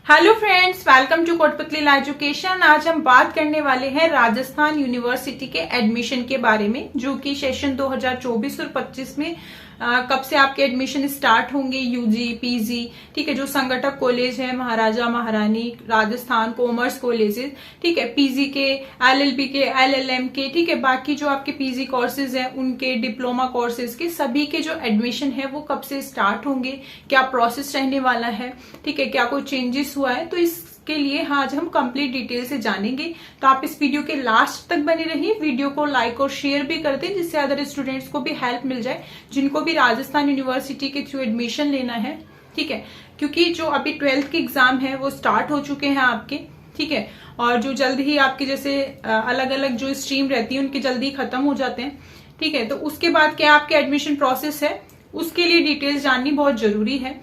Hello friends, welcome to Kotputli education. आज हम बात करने वाले हैं राजस्थान यूनिवर्सिटी के एडमिशन के बारे में, जो कि सेशन 2024 और 25 में कब से आपके एडमिशन स्टार्ट होंगे। यूजी, पीजी, ठीक है, जो संगठक कॉलेज है, महाराजा महारानी राजस्थान कॉमर्स कॉलेजेस, ठीक है, पीजी के, एलएलबी के, एलएलएम के, ठीक है, बाकी जो आपके पीजी कोर्सेज हैं उनके, डिप्लोमा कोर्सेज के, सभी के जो एडमिशन है वो कब से स्टार्ट होंगे, क्या प्रोसेस रहने वाला है, ठीक है, क्या कोई चेंजेस हुआ है, तो इसके लिए आज हम कंप्लीट डिटेल से जानेंगे। तो आप इस वीडियो के लास्ट तक बने रहिए, वीडियो को लाइक और शेयर भी कर दें, जिससे अदर स्टूडेंट्स को भी हेल्प मिल जाए जिनको भी राजस्थान यूनिवर्सिटी के थ्रू एडमिशन लेना है, ठीक है, क्योंकि जो अभी 12th के एग्जाम है वो स्टार्ट हो चुके हैं आपके, ठीक है, और जो जल्द ही आपके जैसे अलग अलग जो स्ट्रीम रहती है उनके जल्दी खत्म हो जाते हैं, ठीक है। तो उसके बाद क्या आपके एडमिशन प्रोसेस है, उसके लिए डिटेल्स जाननी बहुत जरूरी है,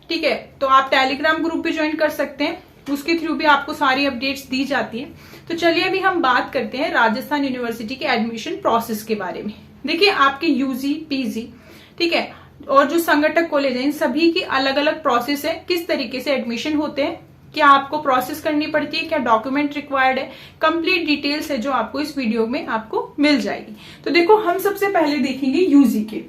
ठीक है। तो आप टेलीग्राम ग्रुप भी ज्वाइन कर सकते हैं, उसके थ्रू भी आपको सारी अपडेट्स दी जाती है। तो चलिए अभी हम बात करते हैं राजस्थान यूनिवर्सिटी के एडमिशन प्रोसेस के बारे में। देखिए, आपके यूजी, पीजी, ठीक है, और जो संगठक कॉलेज है, इन सभी की अलग अलग प्रोसेस है, किस तरीके से एडमिशन होते हैं, क्या आपको प्रोसेस करनी पड़ती है, क्या डॉक्यूमेंट रिक्वायर्ड है, कंप्लीट डिटेल्स है जो आपको इस वीडियो में आपको मिल जाएगी। तो देखो, हम सबसे पहले देखेंगे यूजी के,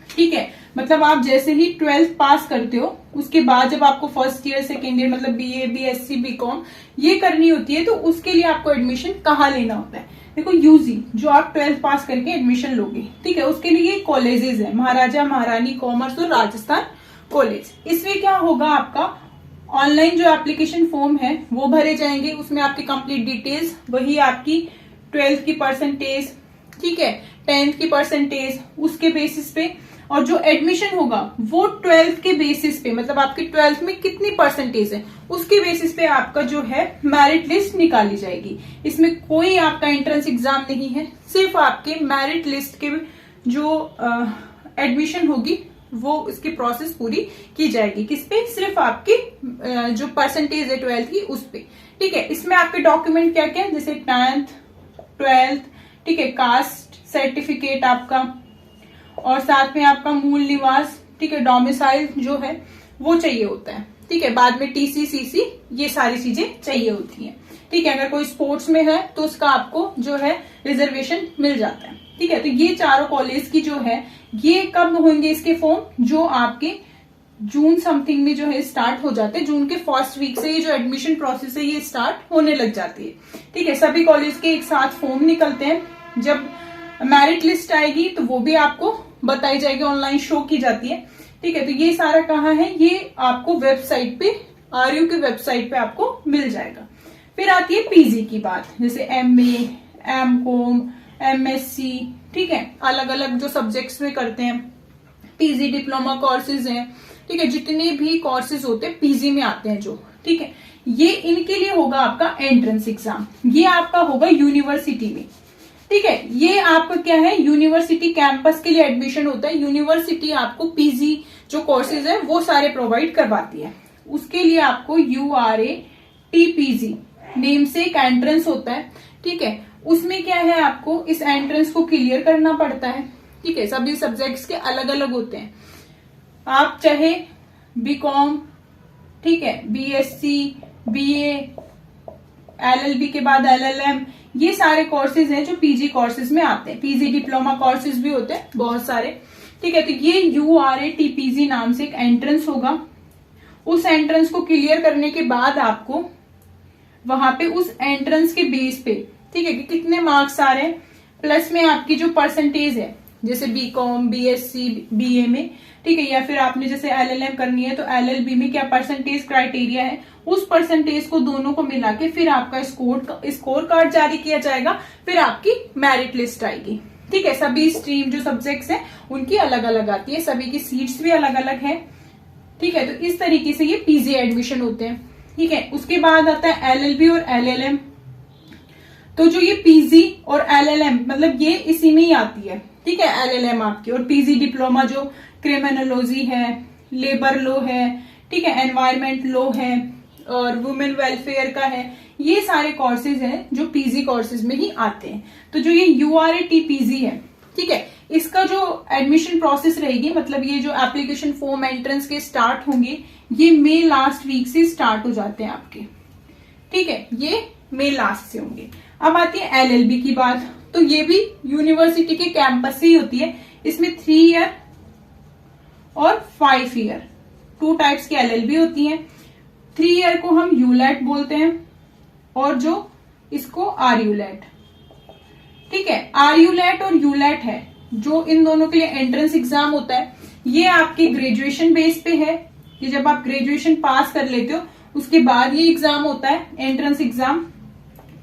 ठीक है, मतलब आप जैसे ही 12th पास करते हो उसके बाद जब आपको फर्स्ट ईयर, सेकेंड ईयर, मतलब बीए, बीएससी, बीकॉम ये करनी होती है, तो उसके लिए आपको एडमिशन कहाँ लेना होता है। देखो, यूजी जो आप 12th पास करके एडमिशन लोगे, ठीक है, उसके लिए कॉलेजेस है, महाराजा महारानी कॉमर्स और राजस्थान कॉलेज। इसमें क्या होगा, आपका ऑनलाइन जो एप्लीकेशन फॉर्म है वो भरे जाएंगे, उसमें आपकी कंप्लीट डिटेल्स, वही आपकी 12th की परसेंटेज, ठीक है, 10th की परसेंटेज, उसके बेसिस पे, और जो एडमिशन होगा वो 12th के बेसिस पे, मतलब आपकी 12th में कितनी परसेंटेज है उसके बेसिस पे आपका जो है मेरिट लिस्ट निकाली जाएगी। इसमें कोई आपका एंट्रेंस एग्जाम नहीं है, सिर्फ आपके मेरिट लिस्ट के जो एडमिशन होगी वो इसकी प्रोसेस पूरी की जाएगी। किस पे? सिर्फ आपकी जो परसेंटेज है 12th की उस पे, ठीक है। इसमें आपके डॉक्यूमेंट क्या क्या है, जैसे 10th, 12th, ठीक है, कास्ट सर्टिफिकेट आपका, और साथ में आपका मूल निवास, ठीक है, डोमिसाइल जो है वो चाहिए होता है, ठीक है। बाद में टीसी, सीसी, ये सारी चीजें चाहिए होती हैं, ठीक है। अगर कोई स्पोर्ट्स में है तो उसका आपको जो है रिजर्वेशन मिल जाता है, ठीक है। तो ये चारों कॉलेज की जो है, ये कब होंगे इसके फॉर्म, जो आपके जून समथिंग में जो है स्टार्ट हो जाते हैं। जून के फर्स्ट वीक से ये जो एडमिशन प्रोसेस है ये स्टार्ट होने लग जाती है, ठीक है। सभी कॉलेज के एक साथ फॉर्म निकलते हैं। जब मेरिट लिस्ट आएगी तो वो भी आपको बताई जाएगी, ऑनलाइन शो की जाती है, ठीक है। तो ये सारा कहाँ है, ये आपको वेबसाइट पे, आरयू की वेबसाइट पे आपको मिल जाएगा। फिर आती है पीजी की बात, जैसे एमए, एमकॉम, एमएससी, ठीक है, अलग अलग जो सब्जेक्ट्स में करते हैं, पीजी डिप्लोमा कोर्सेज हैं, ठीक है, जितने भी कोर्सेज होते हैं पीजी में आते हैं जो, ठीक है, ये इनके लिए होगा आपका एंट्रेंस एग्जाम। ये आपका होगा यूनिवर्सिटी में, ठीक है। ये आपका क्या है, यूनिवर्सिटी कैंपस के लिए एडमिशन होता है। यूनिवर्सिटी आपको पीजी जो कोर्सेज है वो सारे प्रोवाइड करवाती है। उसके लिए आपको URATPG नेम से एक एंट्रेंस होता है, ठीक है। उसमें क्या है, आपको इस एंट्रेंस को क्लियर करना पड़ता है, ठीक है। सभी सब्जेक्ट्स के अलग अलग होते हैं। आप चाहे बीकॉम, ठीक है, बीएससी, बीए, एलएलबी के बाद एलएलएम, ये सारे कोर्सेज हैं जो पीजी कोर्सेज में आते हैं। पीजी डिप्लोमा कोर्सेज भी होते हैं बहुत सारे, ठीक है। तो ये URATPG नाम से एक एंट्रेंस होगा। उस एंट्रेंस को क्लियर करने के बाद आपको वहां पे उस एंट्रेंस के बेस पे, ठीक है, कि कितने मार्क्स आ रहे हैं, प्लस में आपकी जो परसेंटेज है, जैसे बीकॉम, बीएससी, बीए में, ठीक है, या फिर आपने जैसे एलएलएम करनी है तो एलएलबी में क्या परसेंटेज क्राइटेरिया है, उस परसेंटेज को दोनों को मिला के फिर आपका स्कोर कार्ड जारी किया जाएगा। फिर आपकी मेरिट लिस्ट आएगी, ठीक है। सभी स्ट्रीम जो सब्जेक्ट्स हैं उनकी अलग अलग आती है, सभी की सीट्स भी अलग अलग है, ठीक है। तो इस तरीके से ये पीजी एडमिशन होते हैं, ठीक है। उसके बाद आता है एलएलबी और एलएलएम। तो जो ये पीजी और एलएलएम, मतलब ये इसी में ही आती है, ठीक है, एलएलएम आपकी। और पीजी डिप्लोमा जो क्रिमिनोलॉजी है, लेबर लॉ है, ठीक है, एनवायरमेंट लॉ है, और वुमेन वेलफेयर का है, ये सारे कोर्सेज हैं जो पीजी कोर्सेज में ही आते हैं। तो जो ये URATPG है, ठीक है, इसका जो एडमिशन प्रोसेस रहेगी, मतलब ये जो एप्लीकेशन फॉर्म एंट्रेंस के स्टार्ट होंगे, ये मई लास्ट वीक से स्टार्ट हो जाते हैं आपके, ठीक है, ये मई लास्ट से होंगे। अब आती है एलएलबी की बात, तो ये भी यूनिवर्सिटी के कैंपस से ही होती है। इसमें 3 ईयर और 5 ईयर 2 टाइप्स की एलएलबी होती है। 3 ईयर को हम यूलैट बोलते हैं और जो इसको आरयूलैट, ठीक है। आरयूलैट और यूलैट है जो इन दोनों के लिए एंट्रेंस एग्जाम होता है। ये आपके ग्रेजुएशन बेस पे है, कि जब आप ग्रेजुएशन पास कर लेते हो उसके बाद ये एग्जाम होता है, एंट्रेंस एग्जाम।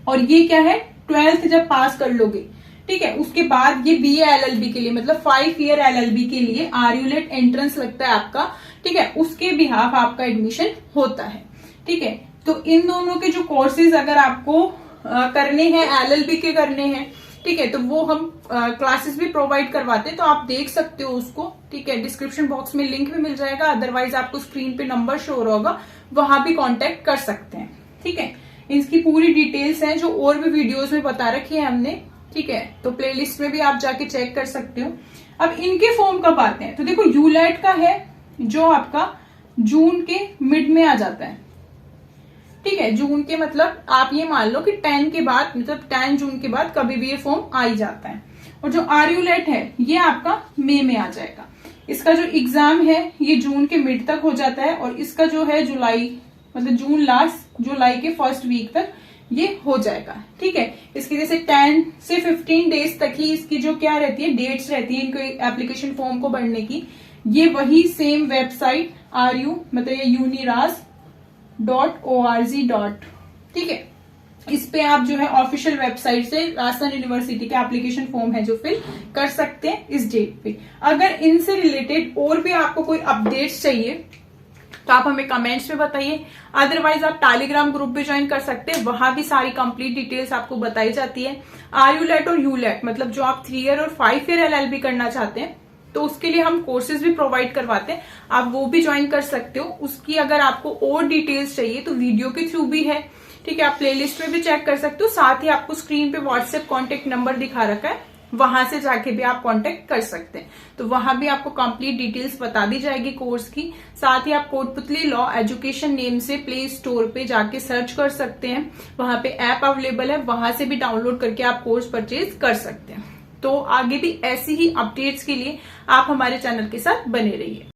और ये क्या है, 12th जब पास कर लोगे, ठीक है, उसके बाद ये बीए एलएलबी के लिए, मतलब 5 ईयर एलएलबी के लिए आरयूलैट एंट्रेंस लगता है आपका, ठीक है, उसके बिहाफ आपका एडमिशन होता है, ठीक है। तो इन दोनों के जो कोर्सेज अगर आपको करने हैं, एलएलबी के करने हैं, ठीक है, तो वो हम क्लासेस भी प्रोवाइड करवाते हैं, तो आप देख सकते हो उसको, ठीक है। डिस्क्रिप्शन बॉक्स में लिंक भी मिल जाएगा, अदरवाइज आपको स्क्रीन पे नंबर शो हो रहा होगा, वहां भी कांटेक्ट कर सकते हैं, ठीक है। इसकी पूरी डिटेल्स हैं जो और भी वीडियोस में बता रखी है हमने, ठीक है, तो प्लेलिस्ट में भी आप जाके चेक कर सकते हो। अब इनके फॉर्म कब आते हैं, तो देखो यूलैट का है जो आपका जून के मिड में आ जाता है, ठीक है, जून के, मतलब आप ये मान लो कि 10 के बाद, मतलब 10 जून के बाद कभी भी ये फॉर्म आ ही जाता है। और जो आरयूलैट है ये आपका मई में आ जाएगा। इसका जो एग्जाम है ये जून के मिड तक हो जाता है और इसका जो है जुलाई, मतलब जून लास्ट, जुलाई के फर्स्ट वीक तक ये हो जाएगा, ठीक है। इसकी जैसे 10 से 15 डेज तक ही इसकी जो क्या रहती है, डेट्स रहती है इनको एप्लीकेशन फॉर्म को भरने की। ये वही सेम वेबसाइट RU, मतलब ये uniras.org. ठीक है, इस पे आप जो है ऑफिशियल वेबसाइट से राजस्थान यूनिवर्सिटी के एप्लीकेशन फॉर्म है जो फिल कर सकते हैं इस डेट पे। अगर इनसे रिलेटेड और भी आपको कोई अपडेट्स चाहिए तो आप हमें कमेंट्स में बताइए, अदरवाइज आप टेलीग्राम ग्रुप भी ज्वाइन कर सकते हैं, वहां भी सारी कंप्लीट डिटेल्स आपको बताई जाती है। आरयूलैट और यूलैट, मतलब जो आप 3 ईयर और 5 ईयर LLB करना चाहते हैं तो उसके लिए हम कोर्सेज भी प्रोवाइड करवाते हैं, आप वो भी ज्वाइन कर सकते हो। उसकी अगर आपको और डिटेल्स चाहिए तो वीडियो के थ्रू भी है, ठीक है, आप प्लेलिस्ट में भी चेक कर सकते हो। साथ ही आपको स्क्रीन पे व्हाट्सएप कॉन्टेक्ट नंबर दिखा रखा है, वहां से जाके भी आप कांटेक्ट कर सकते हैं, तो वहां भी आपको कंप्लीट डिटेल्स बता दी जाएगी कोर्स की। साथ ही आप कोटपुतली लॉ एजुकेशन नेम से प्ले स्टोर पे जाके सर्च कर सकते हैं, वहां पे ऐप अवेलेबल है, वहां से भी डाउनलोड करके आप कोर्स परचेज कर सकते हैं। तो आगे भी ऐसी ही अपडेट्स के लिए आप हमारे चैनल के साथ बने रहिए।